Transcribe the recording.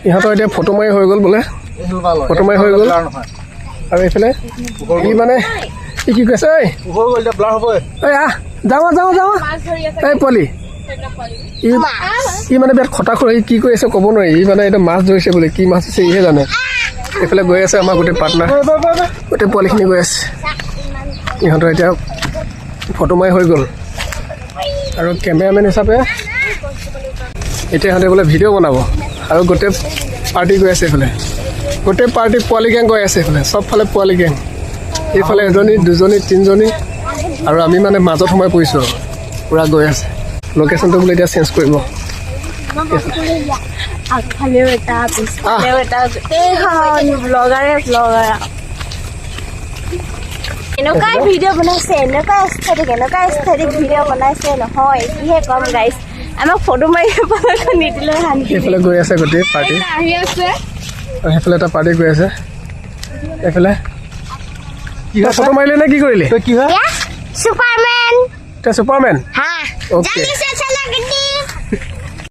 ইহঁতৰ এতিয়া ফটো মাৰি হৈ গ'ল বোলে ফটো মাৰি হৈ গ'ল আৰু এইফালে ই মানে ই কি কৈছে ঐ আহ যাওঁ যাওঁ যাওঁ এই পোৱালি ই মানে বিৰাট খটা খৰি কি কৈ আছে ক'ব নোৱাৰি ই মানে এতিয়া মাছ ধৰিছে বোলে কি মাছ আছে ইহে জানে এইফালে গৈ আছে আমাৰ গোটেই পাৰ্টনাৰ গোটেই পোৱালিখিনি গৈ আছে ইহঁতৰ এতিয়া ফটো মাৰি হৈ গ'ল আৰু কেমেৰামেন হিচাপে এতিয়া ইহঁতে বোলে ভিডিঅ' বনাব আৰু গোটেই পাৰ্টি গৈ আছে এইফালে গোটেই পাৰ্টি পোৱালি গেং গৈ আছে এইফালে চবফালে পোৱালি গেং এইফালে এজনী দুজনী তিনিজনী আৰু আমি মানে মাজত সোমাই পৰিছোঁ পূৰা গৈ আছে লোকেশ্যনটো বোলে এতিয়া চেঞ্জ কৰিব আগফালেও এটা পিছফালেও এটা গোটেইখন ব্লগাৰে ব্লগাৰ এনেকুৱাই ভিডিঅ' বনাইছে এনেকুৱা স্থিতিক ভিডিঅ' বনাইছে নহয় কিহে কম গাইছ আমাক ফটো মাৰি নিদিলে এইফালে গৈ আছে গোটেই পাৰ্টি আহি আছে আৰু সেইফালে এটা পাৰ্টি গৈ আছে এইফালে ফটো মাৰিলে নে কি কৰিলে সুপাৰমেন এতিয়া ছুপাৰমেন হা অ'কে জানিছে চলা গটি